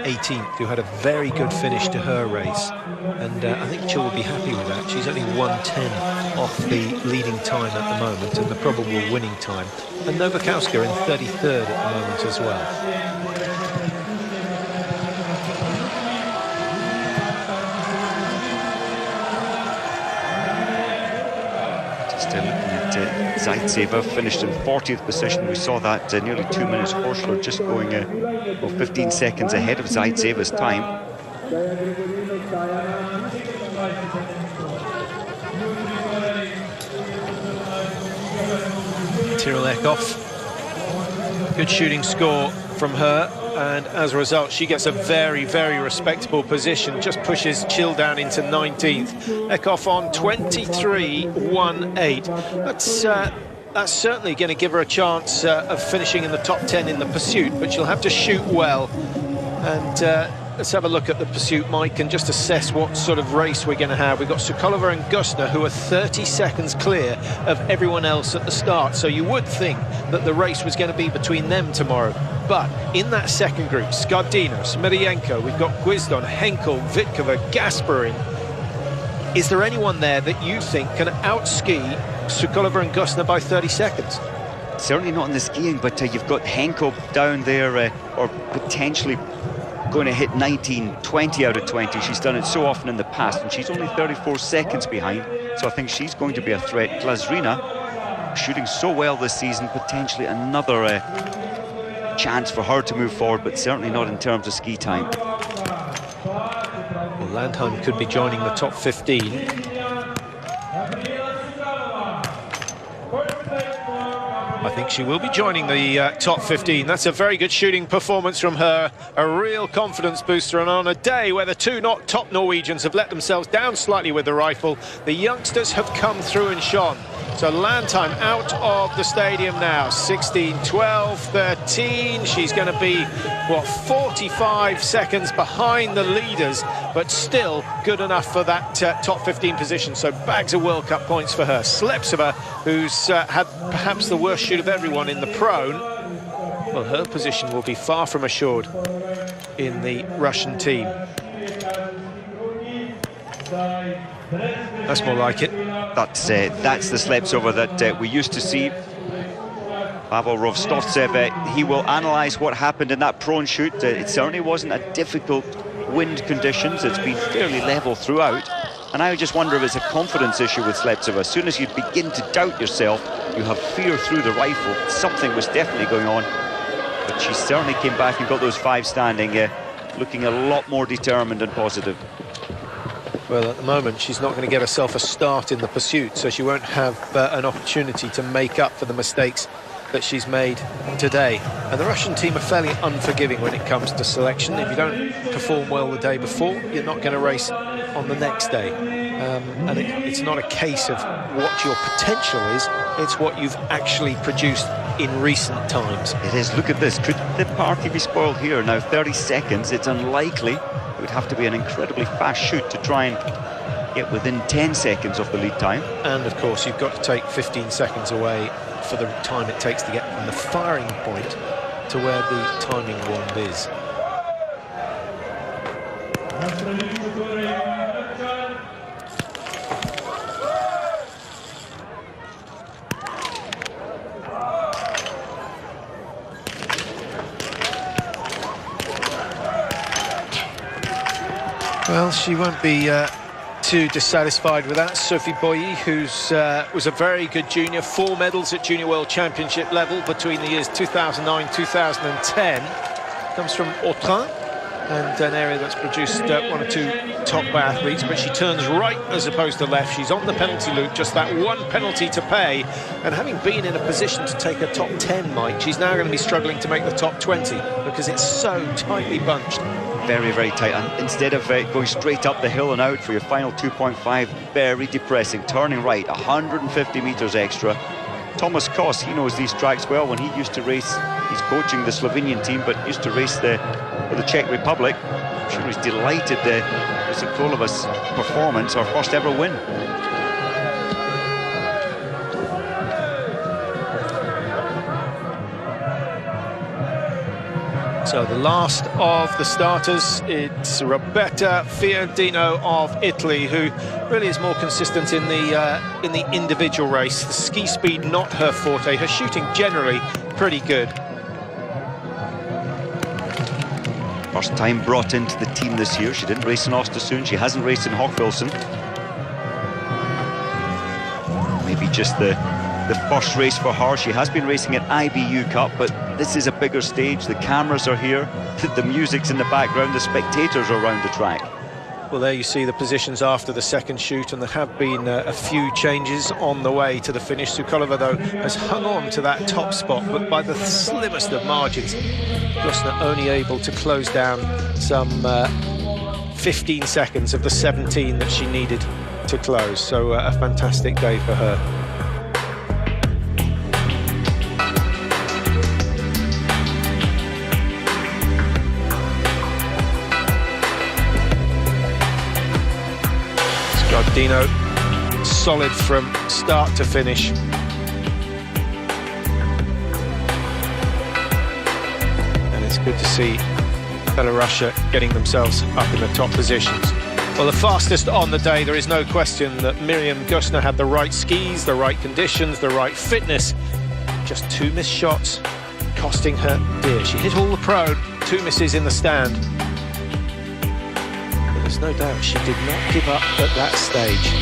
18th, who had a very good finish to her race, and I think Chil will be happy with that. She's only 1:10 off the leading time at the moment and the probable winning time, and Nowakowska in 33rd at the moment as well. Zaitseva finished in 40th position. We saw that nearly 2 minutes Horschler just going 15 seconds ahead of Zaitseva's time. Tiril Eckhoff, good shooting score from her, and as a result she gets a very, very respectable position, just pushes Chil down into 19th. Eckhoff on 23.18. That's certainly going to give her a chance of finishing in the top 10 in the pursuit, but she'll have to shoot well. And let's have a look at the pursuit, Mike, and just assess what sort of race we're going to have. We've got SOUKALOVA and GÖSSNER, who are 30 seconds clear of everyone else at the start, so you would think that the race was going to be between them tomorrow. But in that second group, SKARDINO, SEMERENKO, we've got GWIZDON, HENKEL, VITKOVA, GASPARIN. Is there anyone there that you think can out-ski SOUKALOVA and GÖSSNER by 30 seconds? Certainly not in the skiing, but you've got Henkel down there, or potentially going to hit 19-20 out of 20. She's done it so often in the past, and she's only 34 seconds behind, so I think she's going to be a threat. GLAZYRINA, shooting so well this season, potentially another chance for her to move forward, but certainly not in terms of ski time. Well, Landheim could be joining the top 15. I think she will be joining the top 15. That's a very good shooting performance from her, a real confidence booster, and on a day where the two top Norwegians have let themselves down slightly with the rifle, the youngsters have come through and shone. So Landheim out of the stadium now, 16-12-13. She's going to be, what, 45 seconds behind the leaders, but still good enough for that top 15 position. So bags of World Cup points for her. Sleptseva, who's had perhaps the worst shoot of everyone in the prone, well, her position will be far from assured in the Russian team. That's more like it. That's the Sleptseva that we used to see. Pavel Rostovtsev, he will analyse what happened in that prone shoot. It certainly wasn't a difficult wind conditions. It's been fairly level throughout. And I just wonder if it's a confidence issue with Sleptseva. As soon as you begin to doubt yourself, you have fear through the rifle. Something was definitely going on. But she certainly came back and got those 5 standing, looking a lot more determined and positive. Well, at the moment, she's not going to get herself a start in the pursuit, so she won't have an opportunity to make up for the mistakes that she's made today. And the Russian team are fairly unforgiving when it comes to selection. If you don't perform well the day before, you're not going to race on the next day. And it's not a case of what your potential is, it's what you've actually produced in recent times. It is. Look at this. Could the party be spoiled here? Now 30 seconds, it's unlikely. It would have to be an incredibly fast shoot to try and get within 10 seconds of the lead time. And of course, you've got to take 15 seconds away for the time it takes to get from the firing point to where the timing wand is. Well, she won't be too dissatisfied with that. Sophie Boyer, who's was a very good junior, 4 medals at Junior World Championship level between the years 2009-2010. Comes from Autun, and an area that's produced 1 or 2 top biathletes, but she turns right as opposed to left. She's on the penalty loop, just that 1 penalty to pay, and having been in a position to take a top 10, Mike, she's now going to be struggling to make the top 20 because it's so tightly bunched. Very, very tight, and instead of going straight up the hill and out for your final 2.5, very depressing, turning right, 150 meters extra. Thomas Kos, he knows these tracks well. When he used to race, he's coaching the Slovenian team, but used to race for the Czech Republic. I'm sure he's delighted with Soukalova's performance, her first ever win. So the last of the starters, it's Roberta Fiordino of Italy, who really is more consistent in the individual race. The ski speed not her forte, her shooting generally pretty good. First time brought into the team this year. She didn't race in Östersund, she hasn't raced in Hochfilzen. Maybe just the first race for her. She has been racing at IBU Cup, but this is a bigger stage. The cameras are here, the music's in the background, the spectators are around the track. Well, there you see the positions after the second shoot, and there have been a few changes on the way to the finish. SOUKALOVA, though, has hung on to that top spot, but by the slimmest of margins. GÖSSNER only able to close down some 15 seconds of the 17 that she needed to close. So a fantastic day for her. SKARDINO, solid from start to finish. And it's good to see Belarus getting themselves up in the top positions. Well, the fastest on the day, there is no question that Miriam GER had the right skis, the right conditions, the right fitness. Just 2 missed shots, costing her dear. She hit all the prone, 2 misses in the stand. There's no doubt she did not give up at that stage.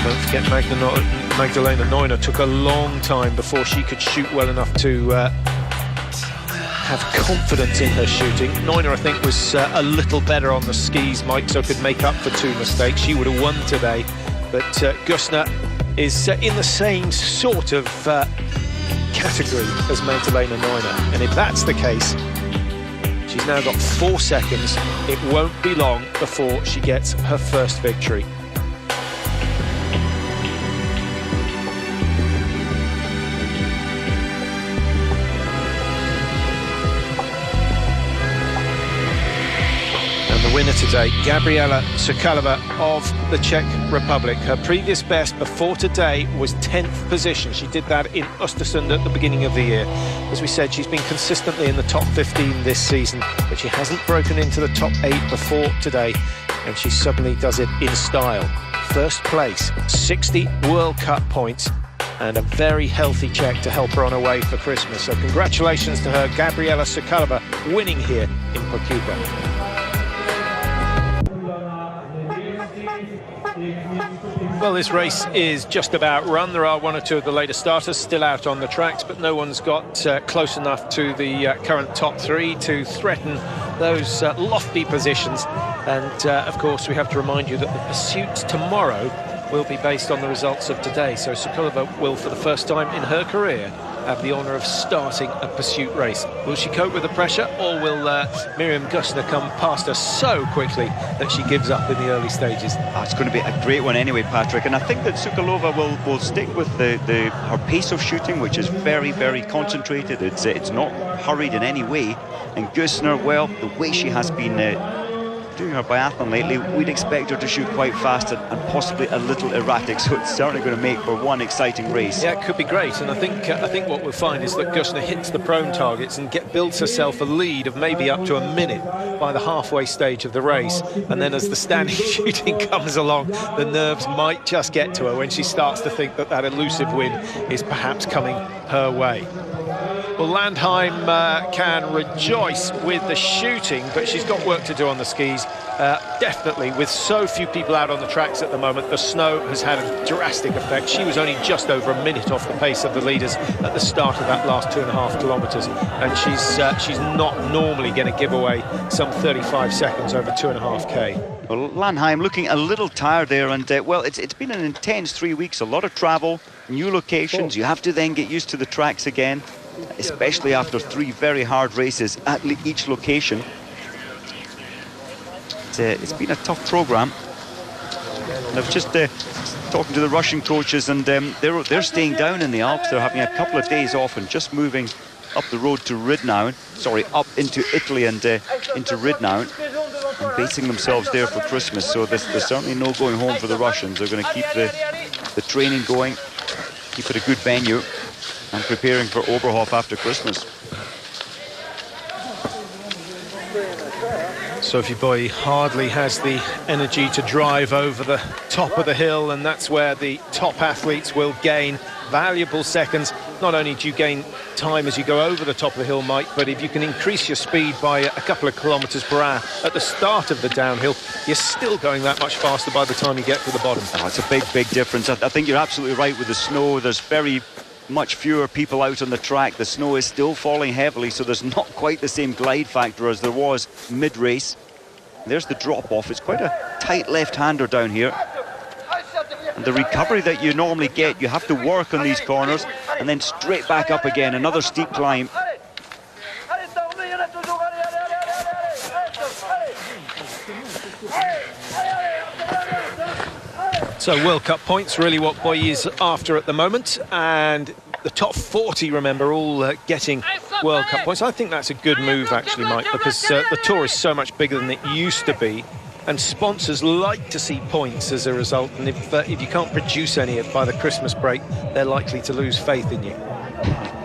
Don't forget Magdalena Neuner took a long time before she could shoot well enough to have confidence in her shooting. Neuner, I think, was a little better on the skis, Mike, so could make up for 2 mistakes. She would have won today, but GÖSSNER is in the same sort of category as Magdalena Neuner, and if that's the case, she's now got 4 seconds. It won't be long before she gets her first victory. The winner today, Gabriela SOUKALOVA of the Czech Republic. Her previous best before today was 10th position. She did that in Östersund at the beginning of the year. As we said, she's been consistently in the top 15 this season, but she hasn't broken into the top 8 before today, and she suddenly does it in style. First place, 60 World Cup points, and a very healthy Czech to help her on her way for Christmas. So congratulations to her, Gabriela SOUKALOVA, winning here in Pokljuka. Well, this race is just about run. There are 1 or 2 of the later starters still out on the tracks, but no one's got close enough to the current top 3 to threaten those lofty positions. And of course, we have to remind you that the pursuit tomorrow will be based on the results of today. So SOUKALOVA will, for the first time in her career, have the honour of starting a pursuit race. Will she cope with the pressure, or will Miriam GER come past her so quickly that she gives up in the early stages? Oh, it's going to be a great one anyway, Patrick, and I think that SOUKALOVA will stick with her pace of shooting, which is very, very concentrated. It's not hurried in any way, and GER, well, the way she has been doing her biathlon lately, we'd expect her to shoot quite fast and possibly a little erratic, so it's certainly going to make for one exciting race. Yeah, it could be great, and I think what we'll find is that GER hits the prone targets and builds herself a lead of maybe up to a minute by the halfway stage of the race, and then as the standing shooting comes along, the nerves might just get to her when she starts to think that elusive win is perhaps coming her way. Well, Landheim can rejoice with the shooting, but she's got work to do on the skis. Definitely, with so few people out on the tracks at the moment, the snow has had a drastic effect. She was only just over a minute off the pace of the leaders at the start of that last 2.5 kilometres, and she's not normally going to give away some 35 seconds over 2.5k. Well, Landheim looking a little tired there, and well, it's been an intense 3 weeks, a lot of travel, new locations. You have to then get used to the tracks again, especially after 3 very hard races at each location. It's been a tough program, and I've just talking to the Russian coaches, and they're staying down in the Alps. They're having a couple of days off and just moving up the road to Ridnaun, sorry, up into Italy and into Ridnaun, and basing themselves there for Christmas. So there's certainly no going home for the Russians. They're going to keep the training going keep it a good venue and preparing for Oberhof after Christmas. Sophie Boy hardly has the energy to drive over the top of the hill, and that's where the top athletes will gain valuable seconds. Not only do you gain time as you go over the top of the hill, Mike, but if you can increase your speed by a couple of kilometres per hour at the start of the downhill, you're still going that much faster by the time you get to the bottom. Oh, it's a big difference. I think you're absolutely right with the snow. There's very much fewer people out on the track. The snow is still falling heavily, so there's not quite the same glide factor as there was mid-race. There's the drop-off. It's quite a tight left-hander down here. And the recovery that you normally get, you have to work on these corners and then straight back up again. Another steep climb. So World Cup points, really what Boy is after at the moment. And the top 40, remember, all getting World Cup points. I think that's a good move, actually, Mike, because the Tour is so much bigger than it used to be. And sponsors like to see points as a result. And if you can't produce any by the Christmas break, they're likely to lose faith in you.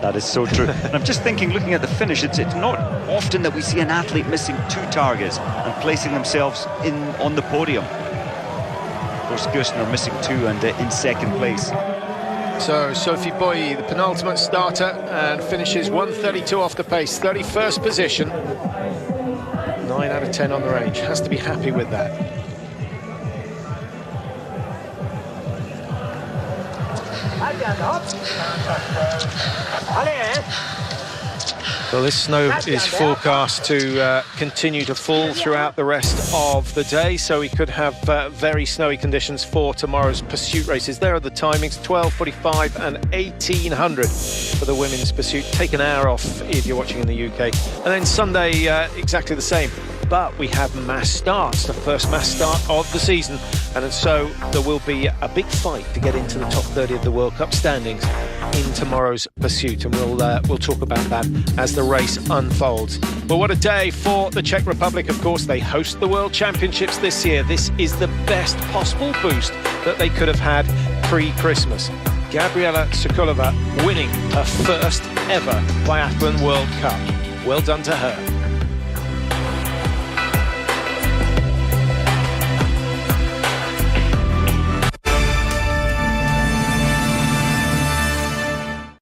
That is so true. And I'm just thinking, looking at the finish, it's not often that we see an athlete missing 2 targets and placing themselves on the podium. Of course, GÖSSNER missing 2 and in second place. So Sophie Boy, the penultimate starter, and finishes 1:32 off the pace, 31st position. 9 out of 10 on the range. Has to be happy with that. Well, this snow is forecast to continue to fall throughout the rest of the day, so we could have very snowy conditions for tomorrow's pursuit races. There are the timings: 12:45 and 1800 for the women's pursuit. Take an hour off if you're watching in the UK. And then Sunday, exactly the same. But we have mass starts, the first mass start of the season, and so there will be a big fight to get into the top 30 of the World Cup standings in tomorrow's pursuit, and we'll talk about that as the race unfolds. But what a day for the Czech Republic. Of course, they host the World Championships this year. This is the best possible boost that they could have had pre-Christmas. Gabriela Sokolova winning her first ever Biathlon World Cup. Well done to her.